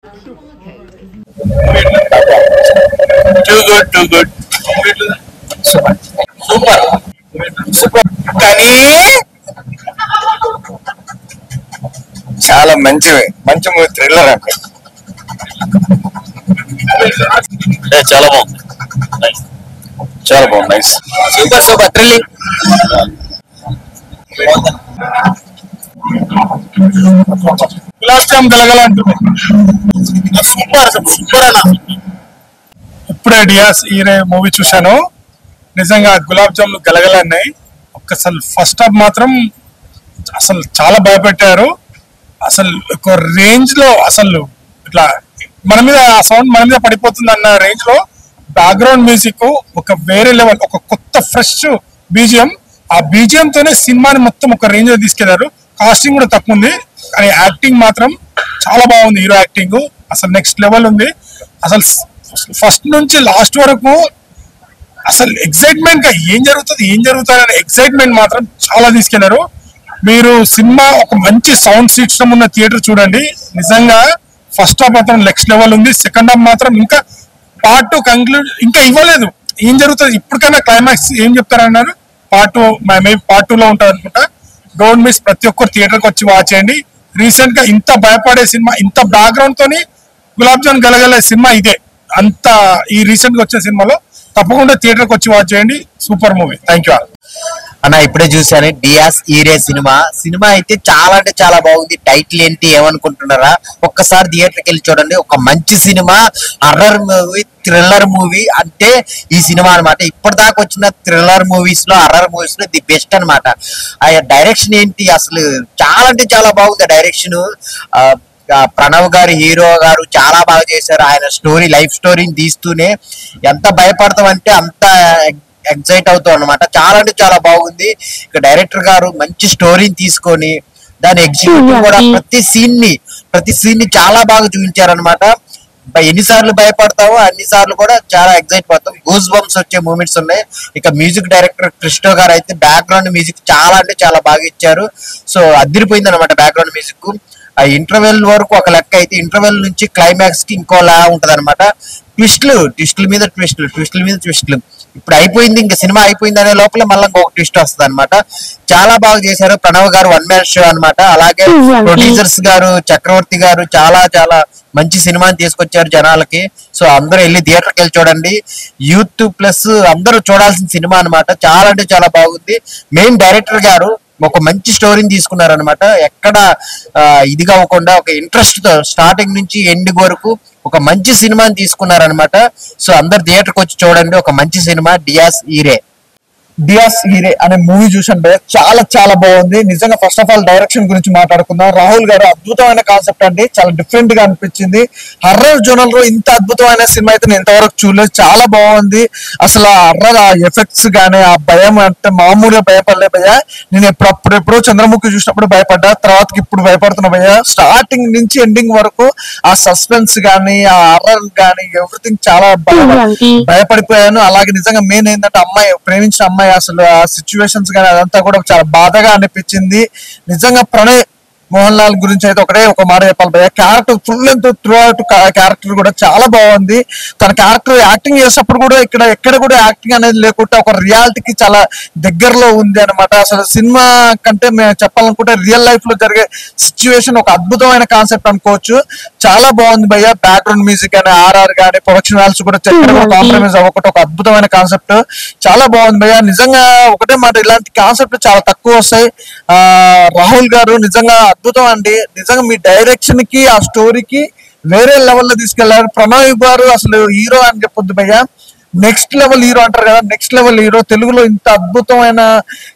Too good, too good. Super, super, super. కానీ చాలా మంచి మూవీ, థ్రిల్లర్ అంటే చాలా బాగుంది, చాలా బాగుంది, nice, super super thrilling. Gulab jam గలగల అంటుంది, సూపర్ సూపర్ అన్న. ఇప్పుడే డియాస్ ఈరే మూవీ చూశాను, నిజంగా గులాబ్ జాములు గలగలన్నాయి. అసలు ఫస్ట్ హాఫ్ మాత్రం అసలు చాలా భయపెట్టారు. అసలు ఒక రేంజ్ లో అసలు ఇట్లా మన మీద ఆ సౌండ్ మన మీద పడిపోతుంది అన్న రేంజ్ లో బ్యాక్గ్రౌండ్ మ్యూజిక్ ఒక వేరే లెవెల్, ఒక కొత్త ఫ్రెష్ బీజిఎం. ఆ బీజిఎం తోనే సినిమాని మొత్తం ఒక రేంజ్ లో తీసుకెళ్లారు. కాస్టింగ్ కూడా తక్కువ ఉంది, కానీ యాక్టింగ్ మాత్రం చాలా బాగుంది. హీరో యాక్టింగ్ అసలు నెక్స్ట్ లెవెల్ ఉంది. అసలు ఫస్ట్ నుంచి లాస్ట్ వరకు అసలు ఎక్సైట్మెంట్ గా ఏం జరుగుతుంది అనే ఎక్సైట్మెంట్ మాత్రం చాలా తీసుకెళ్లారు. మీరు సినిమా ఒక మంచి సౌండ్ సిస్టమ్ ఉన్న థియేటర్ చూడండి. నిజంగా ఫస్ట్ హాఫ్ మాత్రం నెక్స్ట్ లెవెల్ ఉంది. సెకండ్ హాఫ్ మాత్రం ఇంకా పార్ట్ 2 కంక్లూడ్ ఇంకా ఇవ్వలేదు. ఏం జరుగుతుంది ఇప్పటికైనా క్లైమాక్స్ ఏం చెప్తారన్నారు. పార్ట్ 2 మేబీ పార్ట్ 2 లో ఉంటుంది అనుకుంటా. డోంట్ మిస్, ప్రతి ఒక్కరు థియేటర్కి వచ్చి వాచ్ చేయండి. రీసెంట్ గా ఇంత భయపడే సినిమా, ఇంత బ్యాక్గ్రౌండ్ తోని గులాబ్ జామ్ గలగలే సినిమా ఇదే. అంత ఈ రీసెంట్ గా వచ్చే సినిమాలో తప్పకుండా థియేటర్కి వచ్చి వాచ్ చేయండి. Super movie. థ్యాంక్ యూ అన్న. ఇప్పుడే చూసాను డియాస్ ఈరే సినిమా అయితే చాలా అంటే చాలా బాగుంది. టైటిల్ ఏంటి ఏమనుకుంటున్నారా? ఒక్కసారి థియేటర్కి వెళ్ళి చూడండి. ఒక మంచి cinema, horror movie, thriller movie అంటే ఈ సినిమా అనమాట. ఇప్పటిదాకా వచ్చిన థ్రిల్లర్ మూవీస్ లో, హర్రర్ మూవీస్ లో ది బెస్ట్ అనమాట. ఆ డైరెక్షన్ ఏంటి అసలు చాలా అంటే చాలా బాగుంది. డైరెక్షన్ ప్రణవ్ గారు, హీరో గారు చాలా బాగా చేశారు. ఆయన స్టోరీ, లైఫ్ స్టోరీని తీస్తూనే ఎంత భయపడతాం అంటే అంత ఎగ్జైట్ అవుతాం అనమాట. చాలా అంటే చాలా బాగుంది. ఇక డైరెక్టర్ గారు మంచి స్టోరీని తీసుకొని దాని ఎగ్జిక్యూటివ్ కూడా ప్రతి సీన్ ని చాలా బాగా చూపించారనమాట. ఎన్నిసార్లు భయపడతావో అన్నిసార్లు కూడా చాలా ఎగ్జైట్ పడతాం. గూస్ బంప్స్ వచ్చే మూమెంట్స్ ఉన్నాయి. ఇక మ్యూజిక్ డైరెక్టర్ క్రిస్టో గారు అయితే బ్యాక్గ్రౌండ్ మ్యూజిక్ చాలా అంటే చాలా బాగా ఇచ్చారు. సో అదిరిపోయింది అనమాట బ్యాక్గ్రౌండ్ మ్యూజిక్. ఆ ఇంటర్వెల్ వరకు ఒక లెక్క అయితే, ఇంటర్వెల్ నుంచి క్లైమాక్స్ కి ఇంకోలా ఉంటది అనమాట. ట్విస్టుల మీద ట్విస్టులు. ఇప్పుడు అయిపోయింది, ఇంకా సినిమా అయిపోయింది అనే లోపల మళ్ళీ ఇంకొక ట్విస్ట్ వస్తుంది అనమాట. చాలా బాగా చేశారు. ప్రణవ్ గారు 1 man షో అనమాట. అలాగే ప్రొడ్యూసర్స్ గారు, చక్రవర్తి గారు చాలా చాలా మంచి సినిమాని తీసుకొచ్చారు జనాలకి. సో అందరూ వెళ్ళి థియేటర్కి వెళ్ళి చూడండి. యూత్ ప్లస్ అందరూ చూడాల్సిన సినిమా అనమాట. చాలా అంటే చాలా బాగుంది. మెయిన్ డైరెక్టర్ గారు ఒక మంచి స్టోరీని తీసుకున్నారనమాట. ఎక్కడ ఇదిగా అవ్వకుండా ఒక ఇంట్రెస్ట్ తో స్టార్టింగ్ నుంచి ఎండింగ్ వరకు ఒక మంచి సినిమాని తీసుకున్నారనమాట. సో అందరు థియేటర్కి వచ్చి చూడండి. ఒక మంచి సినిమా డియాస్ ఈరే అనే మూవీ చూసాను భయ్య, చాలా చాలా బాగుంది. నిజంగా ఫస్ట్ ఆఫ్ ఆల్ డైరెక్షన్ గురించి మాట్లాడుకుందాం. రాహుల్ గారు అద్భుతమైన కాన్సెప్ట్ అండి, చాలా డిఫరెంట్ గా అనిపించింది. హర్రర్ జోనల్ లో ఇంత అద్భుతమైన సినిమా అయితే నేను ఇంతవరకు చూడలేదు. చాలా బాగుంది. అసలు ఆ హర్రర్, ఆ ఎఫెక్ట్స్ గానీ, ఆ భయం అంటే మామూలుగా భయపడలే భయ్య. నేను ఎప్పుడో చంద్రముఖి చూసినప్పుడు భయపడ్డా, తర్వాతకి ఇప్పుడు భయపడుతున్నా భయ్య. స్టార్టింగ్ నుంచి ఎండింగ్ వరకు ఆ సస్పెన్స్ గానీ, ఆ హర్రర్ గానీ, ఎవ్రీథింగ్ చాలా భయపడిపోయాను. అలాగే నిజంగా మెయిన్ ఏంటంటే ప్రేమించిన అమ్మాయి అసలు ఆ సిచ్యువేషన్స్ కానీ అదంతా కూడా చాలా బాధగా అనిపించింది. నిజంగా ప్రణయ్ మోహన్ లాల్ గురించి అయితే ఒక మాట చెప్పాలి భయ్య. Character full and through out character కూడా చాలా బాగుంది. తన క్యారెక్టర్ యాక్టింగ్ చేసేటప్పుడు కూడా ఎక్కడ కూడా యాక్టింగ్ అనేది లేకుండా ఒక రియాలిటీకి చాలా దగ్గరలో ఉంది అనమాట. అసలు సినిమా కంటే మేము చెప్పాలనుకుంటే రియల్ లైఫ్ లో జరిగే సిచ్యువేషన్ ఒక అద్భుతమైన కాన్సెప్ట్ అనుకోవచ్చు. చాలా బాగుంది భయ్య. బ్యాక్గ్రౌండ్ మ్యూజిక్ కానీ, ఆర్ఆర్ కానీ, ప్రొడక్షన్ వాల్స్ కూడా కాంప్రమైజ్ అవ్వకుండా ఒక అద్భుతమైన కాన్సెప్ట్. చాలా బాగుంది భయ్య. నిజంగా ఒకటే మాట, ఇలాంటి కాన్సెప్ట్ చాలా తక్కువ వస్తాయి. రాహుల్ గారు నిజంగా అద్భుతం అండి. నిజంగా మీ డైరెక్షన్ కి, ఆ స్టోరీకి వేరే లెవెల్లో తీసుకెళ్లారు. ప్రణవ్ గారు అసలు హీరో అని చెప్పొద్దు భయ్య, నెక్స్ట్ లెవెల్ హీరో అంటారు కదా, నెక్స్ట్ లెవెల్ హీరో. తెలుగులో ఇంత అద్భుతమైన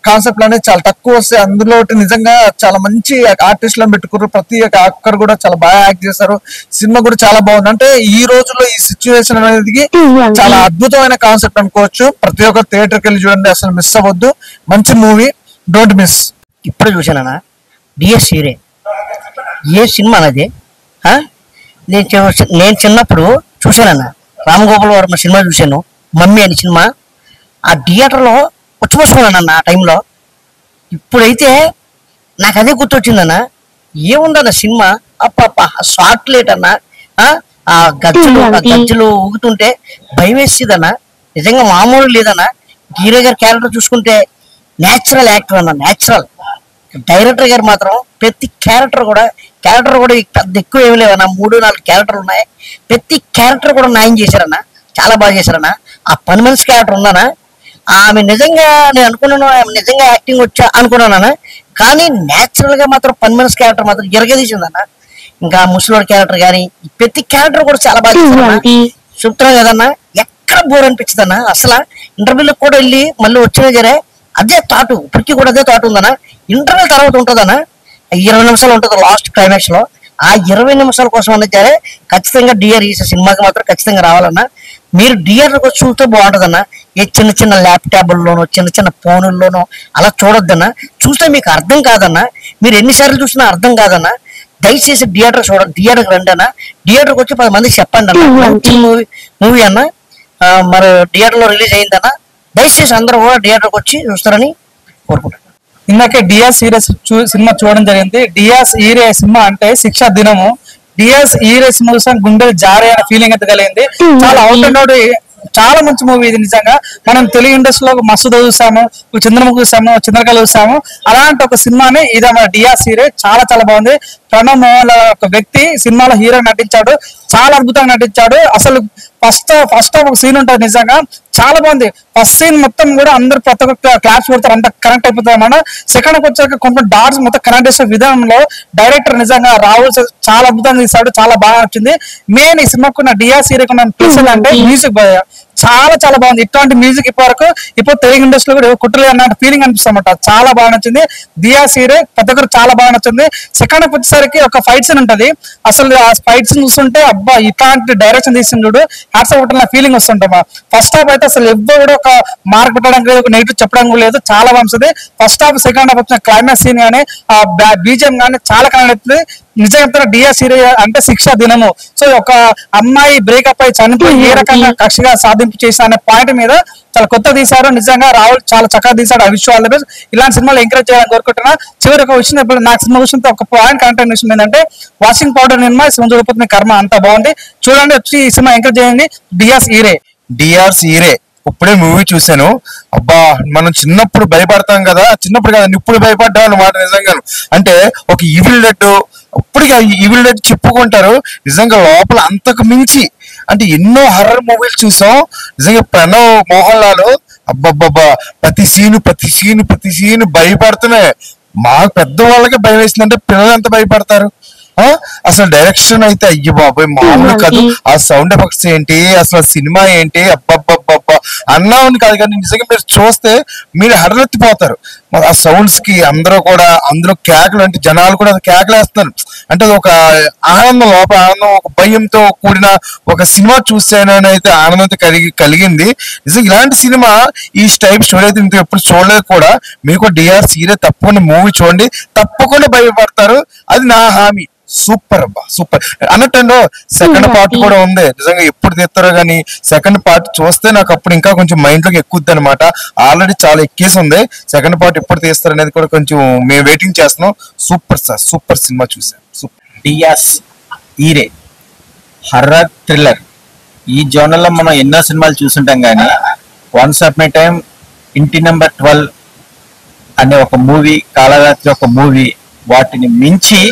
కాన్సెప్ట్లు అనేది చాలా తక్కువ వస్తాయి. అందులో నిజంగా చాలా మంచి ఆర్టిస్టులను పెట్టుకున్నారు. ప్రతి ఒక్క యాక్టర్ కూడా చాలా బాగా యాక్ట్ చేశారు. సినిమా కూడా చాలా బాగుంది. అంటే ఈ రోజుల్లో ఈ సిచ్యువేషన్ అనేది చాలా అద్భుతమైన కాన్సెప్ట్ అనుకోవచ్చు. ప్రతి ఒక్క థియేటర్కి వెళ్ళి చూడండి, అసలు మిస్ అవ్వద్దు. మంచి మూవీ, డోంట్ మిస్. ఇప్పుడు చూసానా డిఎస్ ఈరే ఏ సినిమా అన్నది? నేను చిన్నప్పుడు చూశానన్న రామ్ గోపాల్ వర్మ సినిమా చూశాను, మమ్మీ అనే సినిమా. ఆ థియేటర్లో వచ్చిపోసుకున్నానన్న ఆ టైంలో. ఇప్పుడైతే నాకు అదే గుర్తొచ్చిందన్న. ఏముందన్న సినిమా, అప్ప షార్ట్ లేట్ అన్న, ఆ గజ్జలు ఊగుతుంటే భయం వేసేదన్న. నిజంగా మామూలు లేదన్న. హీరో గారి క్యారెక్టర్ చూసుకుంటే నేచురల్ యాక్టర్ అన్న, నేచురల్. డైరెక్టర్ గారు మాత్రం ప్రతి క్యారెక్టర్ కూడా పెద్ద ఎక్కువ ఏమి లేవన్న, 3-4 క్యారెక్టర్లు ఉన్నాయి. ప్రతి క్యారెక్టర్ కూడా న్యాయం చేశారన్న, చాలా బాగా చేశారన్న. ఆ పని మనిషి క్యారెక్టర్ ఉందన్న, ఆమె నిజంగా నేను అనుకున్నాను ఆమె నిజంగా యాక్టింగ్ వచ్చా అనుకున్నాను. కానీ నేచురల్ గా మాత్రం పని మనిషి క్యారెక్టర్ మాత్రం ఎరగదీసిందన్న. ఇంకా ముసలోడి క్యారెక్టర్ కానీ ప్రతి క్యారెక్టర్ కూడా చాలా బాగా చేశారన్న. చెప్తున్నాను కదన్నా, ఎక్కడ బోర్ అనిపించదన్న. అసలు ఇంటర్వ్యూలకు కూడా వెళ్ళి మళ్ళీ వచ్చిన జరే అదే థాటు, ఇప్పటికీ కూడా అదే థాట్ ఉందన్న. ఇంటర్వ్యూ తర్వాత ఉంటుందన్న, 20 నిమిషాలు ఉంటుంది లాస్ట్ క్లైమాక్స్ లో. ఆ 20 నిమిషాల కోసం అన్నది ఖచ్చితంగా డిఆర్ ఈ సినిమాకి మాత్రం ఖచ్చితంగా రావాలన్నా. మీరు థియేటర్ వచ్చి చూస్తే బాగుంటుందన్న. ఏ చిన్న ల్యాప్టాప్ల్లోనో చిన్న ఫోనుల్లోనో అలా చూడొద్దన్న. చూస్తే మీకు అర్థం కాదన్న, మీరు ఎన్నిసార్లు చూసినా అర్థం కాదన్న. దయచేసి థియేటర్ చూడండి, థియేటర్కి రండి అన్న. థియేటర్కి వచ్చి 10 మందికి చెప్పండి అన్న, మంచి మూవీ అన్న. మరి థియేటర్లో రిలీజ్ అయిందన్న. దయచేసి అందరూ కూడా థియేటర్కి వచ్చి చూస్తారని కోరుకుంటున్నాను. ఇందాకే డియాస్ ఈరే సినిమా చూడడం జరిగింది. డియాస్ ఈరే సినిమా అంటే శిక్షా దినము. డియాస్ ఈరే సినిమా చూసాం, గుండెలు జారే అనే ఫీలింగ్ అయితే కలిగింది. చాలా అవుట్ అండ్ అవుట్ చాలా మంచి మూవీ ఇది. నిజంగా మనం తెలుగు ఇండస్ట్రీలో మసూద చూసాము, చంద్రముఖి చూసాము, చంద్రకళ చూసాము. అలాంటి ఒక సినిమాని ఇది మన డియాస్ ఈరే చాలా బాగుంది. ప్రణవ్ మోహన్ ఒక వ్యక్తి సినిమాలో హీరో నటించాడు, చాలా అద్భుతంగా నటించాడు. అసలు ఫస్ట్ ఒక సీన్ ఉంటుంది, నిజంగా చాలా బాగుంది. ఫస్ట్ సీన్ మొత్తం కూడా అందరు ప్రతి ఒక్క క్లాస్ కొడతారు, అంత కనెక్ట్ అయిపోతారు అన్నమాట. సెకండ్ వచ్చాక కొంచెం డాట్స్ మొత్తం కనెక్ట్ చేసే విధానంలో డైరెక్టర్ నిజంగా రాహుల్ చాలా అద్భుతంగా తీశాడు, చాలా బాగా నచ్చింది. మెయిన్ ఈ సినిమాకు నా డిఆర్ సీరియల్ ప్లస్ అంటే మ్యూజిక్ చాలా బాగుంది. ఇట్లాంటి మ్యూజిక్ ఇప్పుడు తెలుగు ఇండస్ట్రీలో కూడా కుట్రలే అన్న ఫీలింగ్ అనిపిస్తామట. చాలా బాగా నచ్చింది. దియా సీరే ప్రతి ఒక్కరు చాలా బాగా నచ్చింది. సెకండ్ హాఫ్ వచ్చేసరికి ఒక ఫైట్ సీన్ ఉంటది. అసలు ఆ ఫైట్ సీన్ చూస్తుంటే అబ్బా ఇట్లాంటి డైరెక్షన్ తీసిండు హ్యాట్స్ ఆఫ్ నా ఫీలింగ్ వస్తుంటామా. ఫస్ట్ హాఫ్ అయితే అసలు ఎవ్వరు కూడా ఒక మార్క్ పెట్టడానికి లేదు, ఒక నెగిటివ్ చెప్పడం కూడా లేదు, చాలా బాగుంది. ఫస్ట్ హాఫ్ సెకండ్ హాఫ్ వచ్చిన క్లైమాక్స్ సీన్ కానీ ఆ బీజిఎం కానీ చాలా కనెక్ట్ అవుతుంది. నిజంగా డిఆర్ సీరియల్ అంటే శిక్ష దినము. సో ఒక అమ్మాయి బ్రేకప్ అయి చనిపోయి ఏ రకంగా కక్షగా సాధింపు చేసా అనే పాయింట్ మీద చాలా కొత్త తీశారు. నిజంగా రాహుల్ చాలా చక్కగా తీశాడు. ఆ విషయాలు ఇలాంటి సినిమాలు ఎంకరేజ్ చేయాలని కోరుకుంటున్నా. చివరి ఒక విషయం నాకు సినిమా విషయంతో ఒక పాయింట్ కనెక్ట్ విషయం ఏంటంటే వాషింగ్ పౌడర్ నిర్మా చూడకపోతే కర్మ అంతా బాగుంది. చూడండి, వచ్చి ఈ సినిమా ఎంకరేజ్ చేయండి. డిఆర్ ఈరే ఇప్పుడే మూవీ చూశాను. అబ్బా మనం చిన్నప్పుడు భయపడతాం కదా, చిన్నప్పుడు కదా ఇప్పుడు భయపడ్డాం అన్నమాట. నిజంగా అంటే ఒక ఈవిల్ డెడ్ ఇప్పటికి ఈవిల్ డెడ్ చెప్పుకుంటారు. నిజంగా లోపల అంతకు మించి అంటే ఎన్నో హర్రర్ మూవీలు చూసాం. నిజంగా ప్రణవ్ మోహన్ లాల్ అబ్బబ్బబ్బా ప్రతి సీను భయపడుతున్నాయి. మాకు పెద్దవాళ్ళకే భయం వేసిందంటే పిల్లలు ఎంత భయపడతారు. అసలు డైరెక్షన్ అయితే అయ్యి బాబాయ్ మామూలు కాదు. ఆ సౌండ్ ఎఫెక్ట్స్ ఏంటి, అసలు సినిమా ఏంటి, అబ్బబ్బబ్బబ్బా అన్నామని కాదు కానీ నిజంగా మీరు చూస్తే మీరు హడలెత్తిపోతారు. ఆ సౌండ్స్ కి అందరూ కేకలు, అంటే జనాలు కూడా కేకలు వేస్తున్నారు. అంటే అది ఒక ఆనందం, లోపల ఆనందం, ఒక భయంతో కూడిన ఒక సినిమా చూసానని అయితే ఆనందం అయితే కలిగింది. నిజంగా ఇలాంటి సినిమా ఈ టైప్ స్టోరీ అయితే ఇంత ఎప్పుడు చూడలేదు కూడా. మీకు డిఆర్ సీరియల్ తప్పకుండా మూవీ చూడండి, తప్పకుండా భయపడతారు, అది నా హామీ. సూపర్ అబ్బా సూపర్ అన్నట్టు సెకండ్ పార్ట్ కూడా ఉంది. నిజంగా ఎప్పుడు తీస్తారో కానీ సెకండ్ పార్ట్ చూస్తే నాకు అప్పుడు ఇంకా కొంచెం మైండ్ లోకి ఎక్కుద్ది అనమాట. ఆల్రెడీ చాలా ఎక్కేసి ఉంది. సెకండ్ పార్ట్ ఎప్పుడు తీస్తారు అనేది కూడా కొంచెం మేము వెయిటింగ్ చేస్తున్నాం. సూపర్ సార్, సూపర్ సినిమా చూసాం. సూపర్. డియాస్ ఈరే హర్రర్ థ్రిల్లర్ ఈ జోనర్ లో మనం ఎన్నో సినిమాలు చూసుంటాం కానీ వన్స్ అప్ మై టైం ఇంటి నెంబర్ 12 అనే ఒక మూవీ, కాళరాత్రి ఒక మూవీ, వాటిని మించి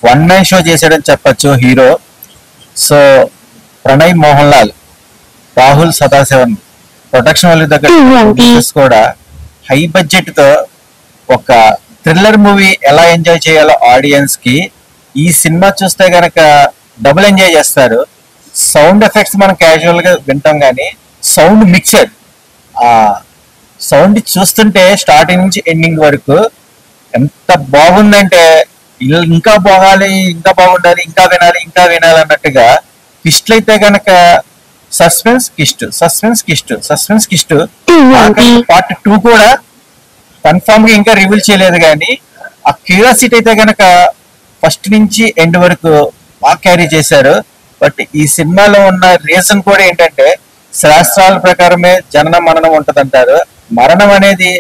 వన్ మ్యాన్ షో చేశాడని చెప్పచ్చు hero. So Pranay Mohan Lal, Rahul Sadasivan production వాళ్ళ దగ్గర కూడా హై బడ్జెట్ తో ఒక థ్రిల్లర్ మూవీ ఎలా ఎంజాయ్ చేయాలో ఆడియన్స్ కి ఈ సినిమా చూస్తే గనక డబుల్ ఎంజాయ్ చేస్తారు. సౌండ్ ఎఫెక్ట్స్ మనం క్యాజువల్ గా వింటాం కానీ సౌండ్ మిక్సర్, ఆ సౌండ్ చూస్తుంటే స్టార్టింగ్ నుంచి ఎండింగ్ వరకు ఎంత బాగుందంటే ఇంకా బాగాలి, ఇంకా బాగుండాలి, ఇంకా వినాలి అన్నట్టుగా. ట్విస్ట్లు అయితే గనక సస్పెన్స్ కిస్ట్ పార్ట్ 2 కూడా కన్ఫర్మ్ గా ఇంకా రివీల్ చేయలేదు కానీ ఆ క్యూరియాసిటీ అయితే గనక ఫస్ట్ నుంచి ఎండ్ వరకు బాగా క్యారీ చేశారు. బట్ ఈ సినిమాలో ఉన్న రీజన్ కూడా ఏంటంటే శాస్త్రాల ప్రకారమే జనన మరణం ఉంటదంటారు. మరణం అనేది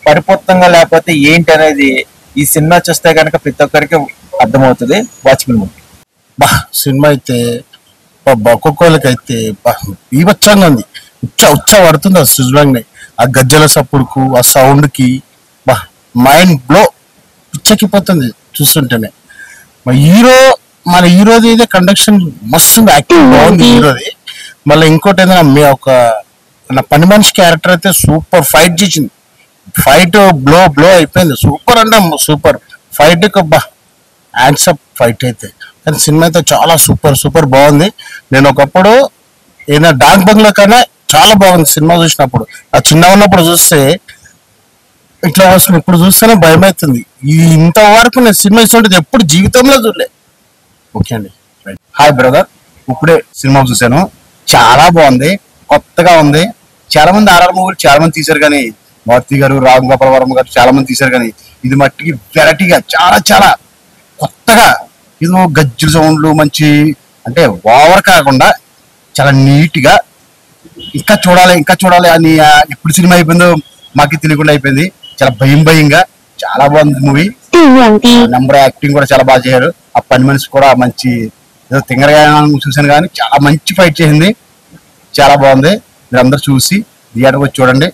పరిపూర్ణంగా లేకపోతే ఏంటి అనేది ఈ సినిమా చూస్తే కనుక ప్రతి ఒక్కరికి అర్థమవుతుంది. Watchman movie. బా సినిమా అయితే ఒక్కొక్కళ్ళకైతే బీభత్సంగా ఉంది. ఉచ్చ పడుతుంది ఆ సిజువాంగ్ ఆ గజ్జల సప్పుడుకు ఆ సౌండ్ కి బా మైండ్ బ్లో పిచ్చెక్కిపోతుంది చూస్తుంటేనే. మన హీరోది అయితే కండక్షన్ మస్తు యాక్టింగ్ బాగుంది హీరోది. మళ్ళీ ఇంకోటి ఏంటంటే మీ నా పని మనిషి క్యారెక్టర్ అయితే సూపర్ ఫైట్ చేసింది. ఫైట్ బ్లో అయిపోయింది. సూపర్ అంటే సూపర్ ఫైట్ బా హ్యాండ్సప్ ఫైట్ అయితే. కానీ సినిమా అయితే చాలా సూపర్ బాగుంది. నేను ఒకప్పుడు ఏదైనా డాక్ బంగ్లా కన్నా చాలా బాగుంది సినిమా చూసినప్పుడు. ఆ చిన్న ఉన్నప్పుడు చూస్తే ఇట్లా వస్తుంది, ఇప్పుడు చూస్తేనే భయం అవుతుంది. ఇంతవరకు నేను సినిమా ఇస్తుంటే ఎప్పుడు జీవితంలో చూడలే. ఓకే అండి, హాయ్ బ్రదర్. ఇప్పుడే సినిమా చూశాను, చాలా బాగుంది, కొత్తగా ఉంది. చాలా మంది ఆర్ఆర్ మూవీలు చాలా మంది తీశారు కానీ, మారుతి గారు, రామ్ గోపాల్ వర్మ గారు చాలా మంది తీశారు కానీ, ఇది మట్టికి వెరైటీగా చాలా కొత్తగా ఏదో గజ్జల సౌండ్లు మంచి అంటే ఓవర్ కాకుండా చాలా నీట్ గా ఇంకా చూడాలి అని ఎప్పుడు సినిమా అయిపోయిందో మాకు తెలియకుండా అయిపోయింది. చాలా భయంగా చాలా బాగుంది మూవీ. నెంబర్ యాక్టింగ్ కూడా చాలా బాగా చేశారు. ఆ పని మనిషి కూడా మంచి ఏదో తింగరగా చూశాను కానీ చాలా మంచి ఫైట్ చేసింది, చాలా బాగుంది. మీరు అందరు చూసి థియేటర్కి వచ్చి చూడండి.